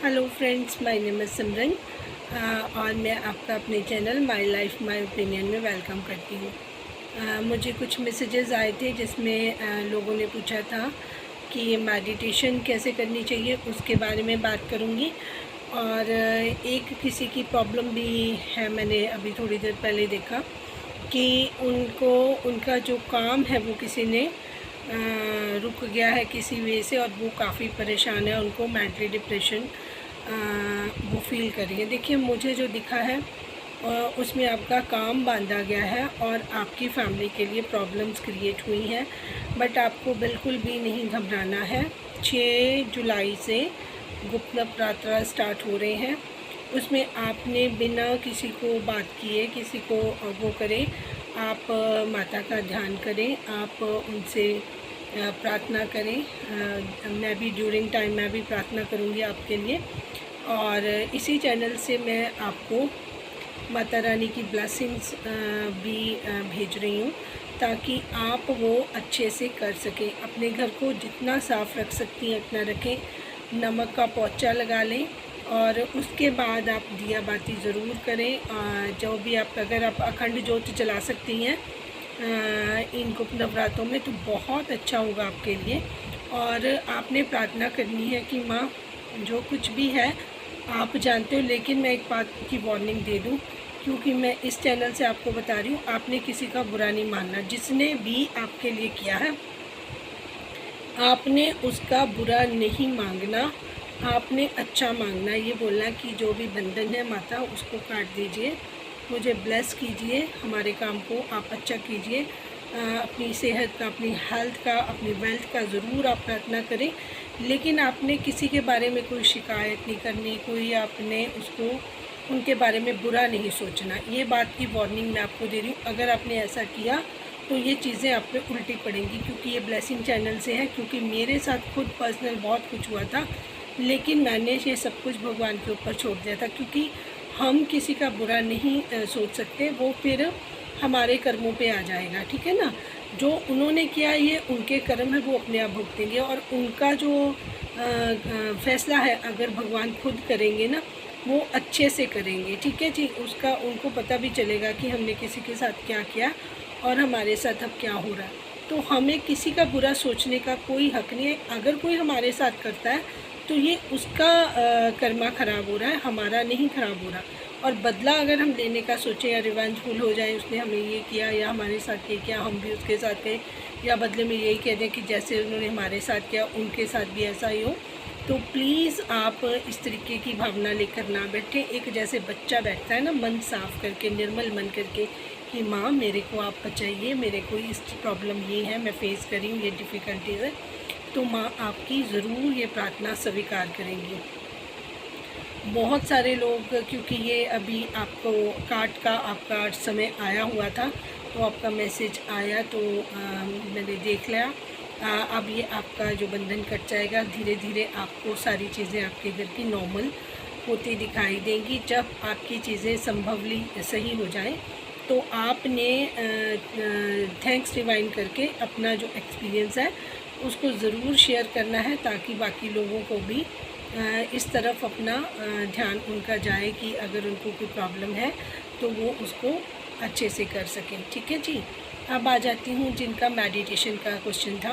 Hello friends, my name is Simran और मैं आपका अपने channel my life my opinion में वेलकम करती हूँ। मुझे कुछ मैसेजेस आए थे जिसमें लोगों ने पूछा था कि मेडिटेशन कैसे करनी चाहिए, उसके बारे में बात करूँगी। और एक किसी की प्रॉब्लम भी है, मैंने अभी थोड़ी देर पहले देखा कि उनका जो काम है वो किसी ने रुक गया है किसी वजह से, और वो काफ़ी परेशान है, उनको मेंटली डिप्रेशन वो फील कर रही है। देखिए, मुझे जो दिखा है उसमें आपका काम बांधा गया है और आपकी फैमिली के लिए प्रॉब्लम्स क्रिएट हुई हैं, बट आपको बिल्कुल भी नहीं घबराना है। 6 जुलाई से गुप्त नवरात्रा स्टार्ट हो रहे हैं। उसमें आपने बिना किसी को बात किए, किसी को वो करें, आप माता का ध्यान करें, आप उनसे प्रार्थना करें। मैं भी ड्यूरिंग टाइम मैं भी प्रार्थना करूँगी आपके लिए, और इसी चैनल से मैं आपको माता रानी की ब्लेसिंग्स भी भेज रही हूँ, ताकि आप वो अच्छे से कर सकें। अपने घर को जितना साफ़ रख सकती हैं उतना रखें, नमक का पोंछा लगा लें, और उसके बाद आप दिया बाती ज़रूर करें। जो भी आप, अगर आप अखंड ज्योत जला सकती हैं इन गुप्त नवरात्रों में, तो बहुत अच्छा होगा आपके लिए। और आपने प्रार्थना करनी है कि माँ, जो कुछ भी है आप जानते हो, लेकिन मैं एक बात की वार्निंग दे दूं, क्योंकि मैं इस चैनल से आपको बता रही हूँ, आपने किसी का बुरा नहीं मानना। जिसने भी आपके लिए किया है, आपने उसका बुरा नहीं मांगना, आपने अच्छा मांगना। ये बोलना कि जो भी बंधन है माता, उसको काट दीजिए, मुझे ब्लेस कीजिए, हमारे काम को आप अच्छा कीजिए। अपनी सेहत का, अपनी हेल्थ का, अपनी वेल्थ का ज़रूर आप प्रार्थना करें, लेकिन आपने किसी के बारे में कोई शिकायत नहीं करनी, कोई आपने उसको उनके बारे में बुरा नहीं सोचना। ये बात की वार्निंग मैं आपको दे रही हूँ। अगर आपने ऐसा किया तो ये चीज़ें आप पे उल्टी पड़ेंगी, क्योंकि ये ब्लेसिंग चैनल से है। क्योंकि मेरे साथ खुद पर्सनल बहुत कुछ हुआ था, लेकिन मैंने ये सब कुछ भगवान के ऊपर छोड़ दिया था, क्योंकि हम किसी का बुरा नहीं सोच सकते, वो फिर हमारे कर्मों पे आ जाएगा, ठीक है ना। जो उन्होंने किया, ये उनके कर्म है, वो अपने आप भुगतेंगे, और उनका जो फैसला है, अगर भगवान खुद करेंगे ना, वो अच्छे से करेंगे, ठीक है जी। उसका उनको पता भी चलेगा कि हमने किसी के साथ क्या किया और हमारे साथ अब क्या हो रहा है। तो हमें किसी का बुरा सोचने का कोई हक़ नहीं है। अगर कोई हमारे साथ करता है तो ये उसका कर्मा ख़राब हो रहा है, हमारा नहीं ख़राब हो रहा। और बदला अगर हम लेने का सोचें या रिवेंजफुल हो जाए, उसने हमें ये किया या हमारे साथ ये किया, हम भी उसके साथ करें, या बदले में यही कह दें कि जैसे उन्होंने हमारे साथ किया उनके साथ भी ऐसा ही हो, तो प्लीज़ आप इस तरीके की भावना लेकर ना बैठें। एक जैसे बच्चा बैठता है ना, मन साफ़ करके, निर्मल मन करके, कि माँ मेरे को आप बचाइए, मेरे को इस प्रॉब्लम ये है, मैं फ़ेस कर रही हूँ, ये डिफ़िकल्टीज़ है, तो माँ आपकी ज़रूर ये प्रार्थना स्वीकार करेंगी। बहुत सारे लोग, क्योंकि ये अभी आपको आपका समय आया हुआ था, तो आपका मैसेज आया, तो मैंने देख लिया। अब ये आपका जो बंधन कट जाएगा, धीरे धीरे आपको सारी चीज़ें आपके घर की नॉर्मल होती दिखाई देंगी। जब आपकी चीज़ें संभवली सही हो जाएं, तो आपने थैंक्स डिवाइन करके अपना जो एक्सपीरियंस है उसको ज़रूर शेयर करना है, ताकि बाकी लोगों को भी इस तरफ अपना ध्यान उनका जाए कि अगर उनको कोई प्रॉब्लम है तो वो उसको अच्छे से कर सकें, ठीक है जी। अब आ जाती हूँ जिनका मेडिटेशन का क्वेश्चन था,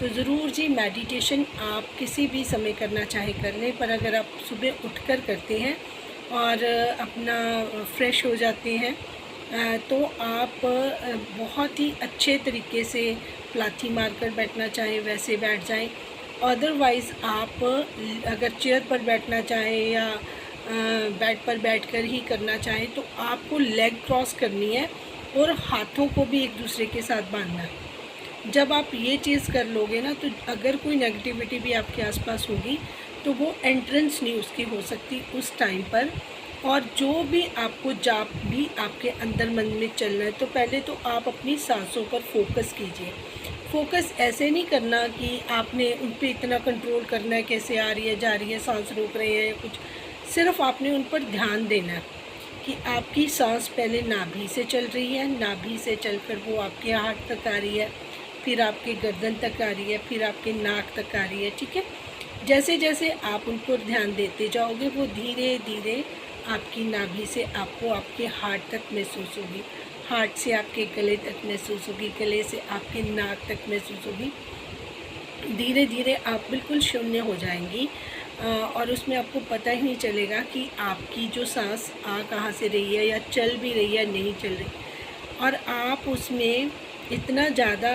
तो ज़रूर जी, मेडिटेशन आप किसी भी समय करना चाहे कर लें, पर अगर आप सुबह उठकर करते हैं और अपना फ्रेश हो जाते हैं, तो आप बहुत ही अच्छे तरीके से लाथी मारकर बैठना चाहें वैसे बैठ जाएं। अदरवाइज़ आप अगर चेयर पर बैठना चाहें या बेड पर बैठकर ही करना चाहें, तो आपको लेग क्रॉस करनी है और हाथों को भी एक दूसरे के साथ बांधना है। जब आप ये चीज़ कर लोगे ना, तो अगर कोई नेगेटिविटी भी आपके आसपास होगी, तो वो एंट्रेंस नहीं उसकी हो सकती उस टाइम पर। और जो भी आपको जाप भी आपके अंदर मन में चल रहा है, तो पहले तो आप अपनी सांसों पर फोकस कीजिए। फोकस ऐसे नहीं करना कि आपने उन पर इतना कंट्रोल करना है, कैसे आ रही है जा रही है, सांस रोक रहे हैं कुछ, सिर्फ आपने उन पर ध्यान देना है कि आपकी सांस पहले नाभि से चल रही है, नाभि से चलकर वो आपके हार्ट तक आ रही है, फिर आपके गर्दन तक आ रही है, फिर आपके नाक तक आ रही है, ठीक है। जैसे जैसे आप उन पर ध्यान देते जाओगे वो धीरे धीरे आपकी नाभि से आपको आपके हार्ट तक महसूस होगी, हार्ट से आपके गले तक महसूस होगी, गले से आपके नाक तक महसूस होगी। धीरे धीरे आप बिल्कुल शून्य हो जाएंगी और उसमें आपको पता ही नहीं चलेगा कि आपकी जो सांस आ कहाँ से रही है या चल भी रही है नहीं चल रही, और आप उसमें इतना ज़्यादा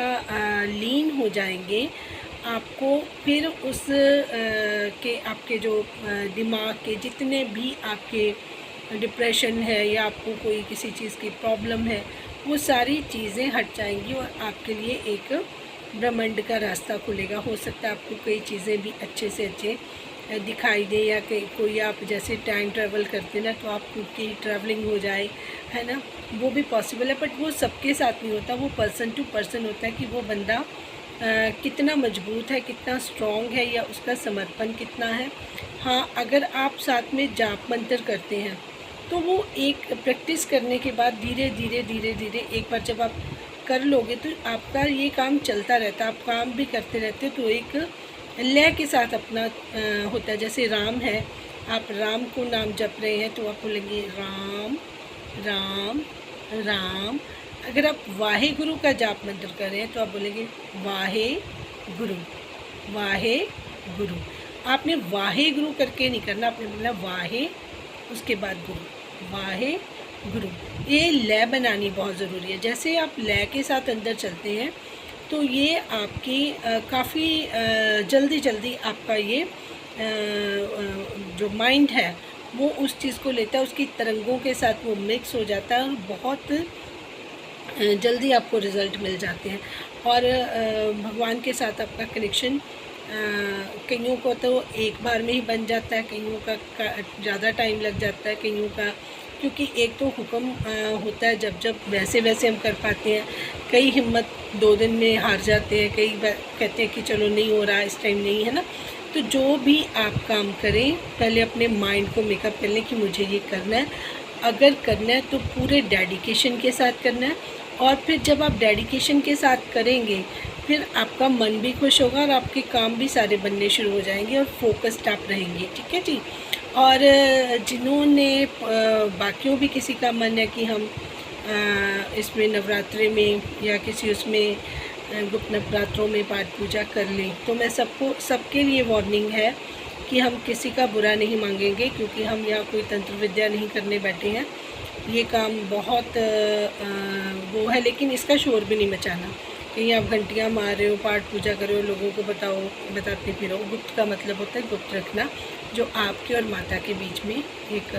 लीन हो जाएंगे। आपको फिर उस के आपके जो दिमाग के जितने भी आपके डिप्रेशन है या आपको कोई किसी चीज़ की प्रॉब्लम है, वो सारी चीज़ें हट जाएंगी और आपके लिए एक ब्रह्मांड का रास्ता खुलेगा। हो सकता है आपको कई चीज़ें भी अच्छे से अच्छे दिखाई दे, या कोई आप जैसे टाइम ट्रैवल करते ना तो आपकी ट्रैवलिंग हो जाए, है ना, वो भी पॉसिबल है। बट वो सबके साथ नहीं होता, वो पर्सन टू पर्सन होता है कि वो बंदा कितना मजबूत है, कितना स्ट्रॉन्ग है, या उसका समर्पण कितना है। हाँ, अगर आप साथ में जाप मंत्र करते हैं तो वो एक प्रैक्टिस करने के बाद धीरे धीरे धीरे धीरे एक बार जब आप कर लोगे तो आपका ये काम चलता रहता है, आप काम भी करते रहते हो। तो एक लय के साथ अपना होता है। जैसे राम है, आप राम को नाम जप रहे हैं तो आप बोलेंगे राम राम राम। अगर आप वाहे गुरु का जाप मंत्र कर रहे हैं तो आप बोलेंगे वाहे गुरु वाहे गुरु। आपने वाहे गुरु करके नहीं करना, आपने बोलना वाहे उसके बाद गुरु, वाहे गुरु। ये लय बनानी बहुत ज़रूरी है। जैसे आप लय के साथ अंदर चलते हैं तो ये आपकी काफ़ी जल्दी जल्दी आपका ये जो माइंड है वो उस चीज़ को लेता है, उसकी तरंगों के साथ वो मिक्स हो जाता है और बहुत जल्दी आपको रिज़ल्ट मिल जाते हैं। और भगवान के साथ आपका कनेक्शन कईयों को तो एक बार में ही बन जाता है, कईयों का ज़्यादा टाइम लग जाता है, कईयों का क्योंकि एक तो हुक्म होता है जब जब वैसे वैसे हम कर पाते हैं। कई हिम्मत 2 दिन में हार जाते हैं, कई कहते हैं कि चलो नहीं हो रहा, इस टाइम नहीं है ना। तो जो भी आप काम करें पहले अपने माइंड को मेकअप कर लें कि मुझे ये करना है। अगर करना है तो पूरे डेडिकेशन के साथ करना है, और फिर जब आप डेडिकेशन के साथ करेंगे फिर आपका मन भी खुश होगा और आपके काम भी सारे बनने शुरू हो जाएंगे और फोकस्ड आप रहेंगे। ठीक है जी। और जिन्होंने बाकियों भी किसी का मन है कि हम इसमें नवरात्रि में या किसी उसमें गुप्त नवरात्रों में पाठ पूजा कर लें, तो मैं सबके लिए वार्निंग है कि हम किसी का बुरा नहीं मांगेंगे, क्योंकि हम यहाँ कोई तंत्र विद्या नहीं करने बैठे हैं। ये काम बहुत वो है, लेकिन इसका शोर भी नहीं मचाना। कहीं आप घंटियाँ मार रहे हो, पाठ पूजा कर रहे हो, लोगों को बताते फिरो। गुप्त का मतलब होता है गुप्त रखना, जो आपके और माता के बीच में एक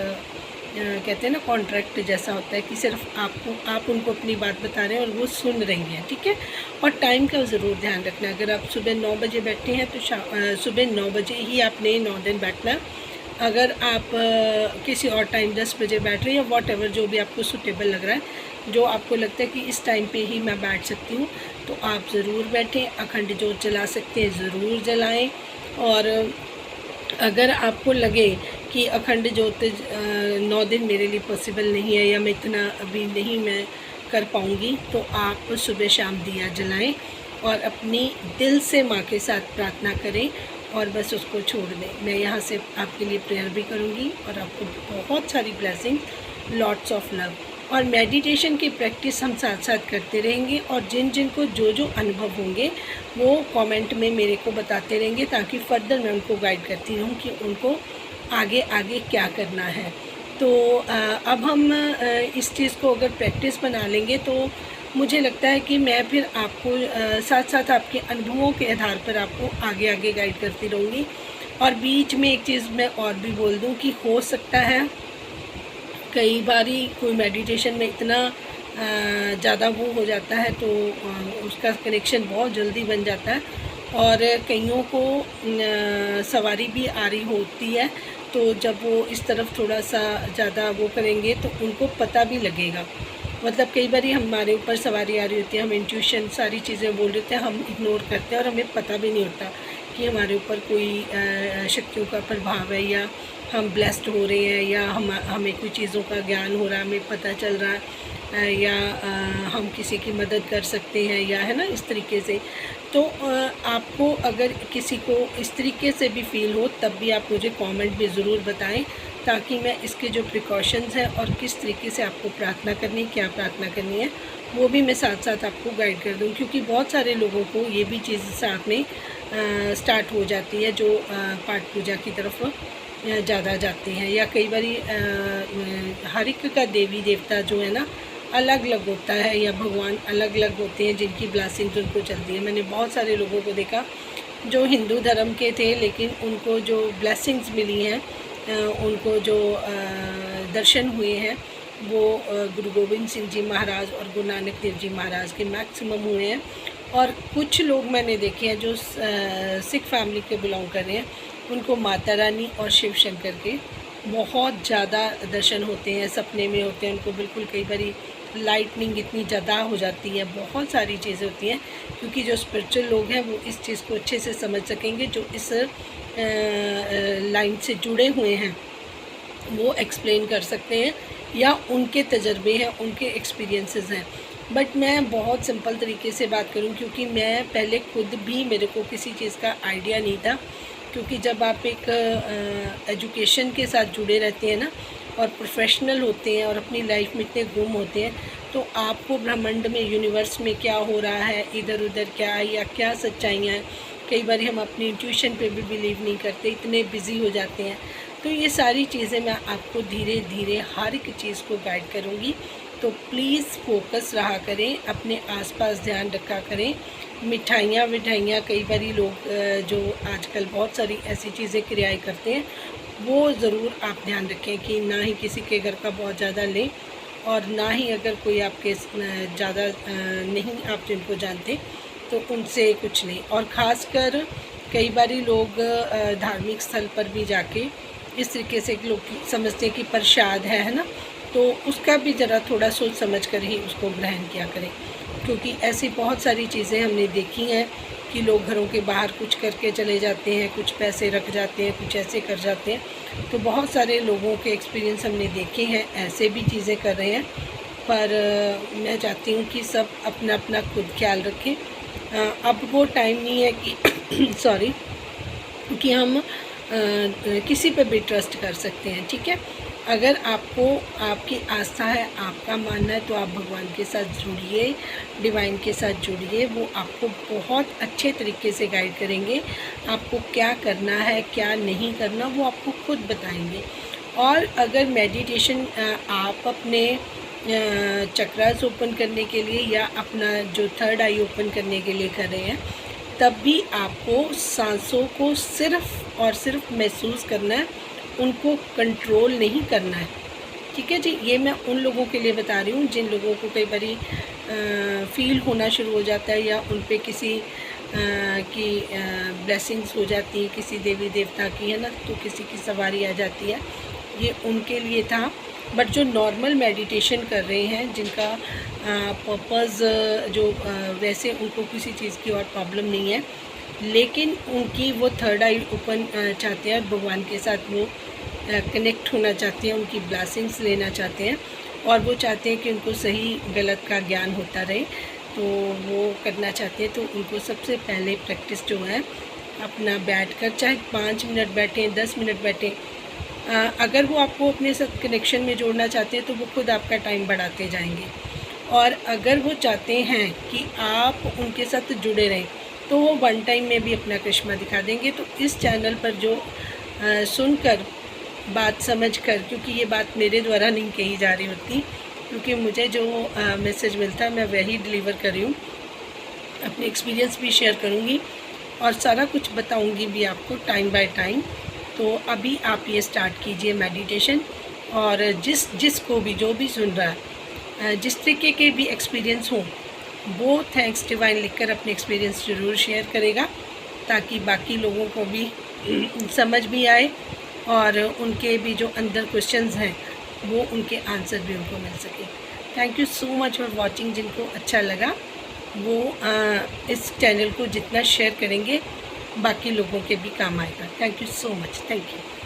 कहते हैं ना कॉन्ट्रैक्ट जैसा होता है कि सिर्फ आप उनको अपनी बात बता रहे हैं और वो सुन रही हैं। ठीक है। और टाइम का ज़रूर ध्यान रखना। अगर आप सुबह 9 बजे बैठे हैं तो सुबह 9 बजे ही आपने 9 दिन बैठना। अगर आप किसी और टाइम 10 बजे बैठ रहे हैं या वॉट एवर जो भी आपको सूटेबल लग रहा है, जो आपको लगता है कि इस टाइम पे ही मैं बैठ सकती हूँ, तो आप ज़रूर बैठें। अखंड जोत जला सकते हैं ज़रूर जलाएं। और अगर आपको लगे कि अखंड ज्योत 9 दिन मेरे लिए पॉसिबल नहीं है या मैं इतना अभी नहीं मैं कर पाऊँगी, तो आप सुबह शाम दिया जलाएं और अपनी दिल से माँ के साथ प्रार्थना करें और बस उसको छोड़ दें। मैं यहाँ से आपके लिए प्रेयर भी करूँगी और आपको बहुत सारी ब्लेसिंग्स, लॉट्स ऑफ लव। और मेडिटेशन की प्रैक्टिस हम साथ साथ करते रहेंगे, और जिन को जो अनुभव होंगे वो कमेंट में मेरे को बताते रहेंगे, ताकि फर्दर मैं उनको गाइड करती रहूँ कि उनको आगे क्या करना है। तो अब हम इस चीज़ को अगर प्रैक्टिस बना लेंगे तो मुझे लगता है कि मैं फिर आपको साथ साथ आपके अनुभवों के आधार पर आपको आगे गाइड करती रहूँगी। और बीच में एक चीज़ मैं और भी बोल दूँ कि हो सकता है कई बारी कोई मेडिटेशन में इतना ज़्यादा वो हो जाता है तो उसका कनेक्शन बहुत जल्दी बन जाता है, और कईयों को सवारी भी आ रही होती है, तो जब वो इस तरफ थोड़ा सा ज़्यादा वो करेंगे तो उनको पता भी लगेगा। मतलब कई बार हमारे ऊपर सवारी आ रही होती है, हम इंट्यूशन सारी चीज़ें बोल रहे होते हैं, हम इग्नोर करते हैं और हमें पता भी नहीं होता कि हमारे ऊपर कोई शक्तियों का प्रभाव है, या हम ब्लेस्ड हो रहे हैं, या हमें कोई चीज़ों का ज्ञान हो रहा है, हमें पता चल रहा है, या हम किसी की मदद कर सकते हैं, या है ना इस तरीके से। तो आपको अगर किसी को इस तरीके से भी फ़ील हो तब भी आप मुझे कमेंट में ज़रूर बताएं, ताकि मैं इसके जो प्रिकॉशंस हैं और किस तरीके से आपको प्रार्थना करनी, क्या प्रार्थना करनी है, वो भी मैं साथ साथ आपको गाइड कर दूँ। क्योंकि बहुत सारे लोगों को ये भी चीज़ साथ में स्टार्ट हो जाती है, जो पाठ पूजा की तरफ ज़्यादा जाते हैं, या कई बारी हर एक का देवी देवता जो है ना अलग अलग होता है, या भगवान अलग अलग होते हैं जिनकी ब्लेसिंग्स उनको चलती है। मैंने बहुत सारे लोगों को देखा जो हिंदू धर्म के थे, लेकिन उनको जो ब्लेसिंग्स मिली हैं, उनको जो दर्शन हुए हैं, वो गुरु गोविंद सिंह जी महाराज और गुरु नानक देव जी महाराज के मैक्सिमम हुए हैं। और कुछ लोग मैंने देखे हैं जो सिख फैमिली के बिलोंग कर रहे हैं, उनको माता रानी और शिव शंकर के बहुत ज़्यादा दर्शन होते हैं, सपने में होते हैं उनको। बिल्कुल कई बारी लाइटनिंग इतनी ज़्यादा हो जाती है, बहुत सारी चीज़ें होती हैं। क्योंकि जो स्पिरिचुअल लोग हैं वो इस चीज़ को अच्छे से समझ सकेंगे, जो इस लाइन से जुड़े हुए हैं वो एक्सप्लेन कर सकते हैं, या उनके तजर्बे हैं, उनके एक्सपीरियंसेस हैं। बट मैं बहुत सिंपल तरीके से बात करूं, क्योंकि मैं पहले खुद भी, मेरे को किसी चीज़ का आइडिया नहीं था। क्योंकि जब आप एक एजुकेशन के साथ जुड़े रहते हैं ना, और प्रोफेशनल होते हैं और अपनी लाइफ में इतने गुम होते हैं, तो आपको ब्रह्मांड में, यूनिवर्स में क्या हो रहा है, इधर उधर क्या है, या क्या सच्चाइयाँ हैं, कई बार हम अपनी इंट्यूशन पे भी बिलीव नहीं करते, इतने बिज़ी हो जाते हैं। तो ये सारी चीज़ें मैं आपको धीरे धीरे हर एक चीज़ को गाइड करूँगी। तो प्लीज़ फोकस रहा करें, अपने आसपास ध्यान रखा करें। मिठाइयाँ कई बारी लोग जो आजकल बहुत सारी ऐसी चीज़ें क्रियाएँ करते हैं, वो ज़रूर आप ध्यान रखें कि ना ही किसी के घर का बहुत ज़्यादा लें, और ना ही अगर कोई आपके ज़्यादा नहीं आप जिनको जानते तो उनसे कुछ लें। और ख़ासकर कई बारी लोग धार्मिक स्थल पर भी जाके इस तरीके से लोग समझते हैं कि प्रसाद है ना, तो उसका भी ज़रा थोड़ा सोच समझ कर ही उसको ग्रहण किया करें। क्योंकि ऐसी बहुत सारी चीज़ें हमने देखी हैं कि लोग घरों के बाहर कुछ करके चले जाते हैं, कुछ पैसे रख जाते हैं, कुछ ऐसे कर जाते हैं। तो बहुत सारे लोगों के एक्सपीरियंस हमने देखे हैं, ऐसे भी चीज़ें कर रहे हैं। पर मैं चाहती हूँ कि सब अपना अपना खुद ख्याल रखें। अब वो टाइम नहीं है कि सॉरी कि हम किसी पे भी ट्रस्ट कर सकते हैं, ठीक है। अगर आपको आपकी आस्था है, आपका मानना है, तो आप भगवान के साथ जुड़िए, डिवाइन के साथ जुड़िए। वो आपको बहुत अच्छे तरीके से गाइड करेंगे। आपको क्या करना है, क्या नहीं करना, वो आपको खुद बताएंगे। और अगर मेडिटेशन आप अपने चक्रास ओपन करने के लिए, या अपना जो थर्ड आई ओपन करने के लिए कर रहे हैं, तब भी आपको सांसों को सिर्फ़ और सिर्फ महसूस करना है, उनको कंट्रोल नहीं करना है, ठीक है जी। ये मैं उन लोगों के लिए बता रही हूँ जिन लोगों को कई बारी फ़ील होना शुरू हो जाता है, या उन पे किसी की ब्लेसिंग्स हो जाती है, किसी देवी देवता की, है ना, तो किसी की सवारी आ जाती है। ये उनके लिए था। बट जो नॉर्मल मेडिटेशन कर रहे हैं, जिनका पर्पज़ जो वैसे उनको किसी चीज़ की और प्रॉब्लम नहीं है, लेकिन उनकी वो थर्ड आई ओपन चाहते हैं, भगवान के साथ वो कनेक्ट होना चाहते हैं, उनकी ब्लेसिंग्स लेना चाहते हैं, और वो चाहते हैं कि उनको सही गलत का ज्ञान होता रहे, तो वो करना चाहते हैं। तो उनको सबसे पहले प्रैक्टिस जो है, अपना बैठकर, चाहे 5 मिनट बैठें, 10 मिनट बैठें, अगर वो आपको अपने साथ कनेक्शन में जोड़ना चाहते हैं तो वो खुद आपका टाइम बढ़ाते जाएंगे। और अगर वो चाहते हैं कि आप उनके साथ जुड़े रहें, तो वो वन टाइम में भी अपना करिश्मा दिखा देंगे। तो इस चैनल पर जो सुनकर, बात समझकर, क्योंकि ये बात मेरे द्वारा नहीं कही जा रही होती, क्योंकि मुझे जो मैसेज मिलता है मैं वही डिलीवर कर रही हूँ। अपने एक्सपीरियंस भी शेयर करूँगी और सारा कुछ बताऊँगी भी आपको टाइम बाय टाइम। तो अभी आप ये स्टार्ट कीजिए मेडिटेशन, और जिसको भी, जो भी सुन रहा है, जिस तरीके के भी एक्सपीरियंस हो, वो थैंक्स डिवाइन लिखकर अपने एक्सपीरियंस ज़रूर शेयर करेगा, ताकि बाकी लोगों को भी समझ भी आए, और उनके भी जो अंदर क्वेश्चंस हैं वो उनके आंसर भी उनको मिल सके। Thank you so much for watching. जिनको अच्छा लगा वो इस चैनल को जितना शेयर करेंगे बाकी लोगों के भी काम आएगा। Thank you so much. Thank you.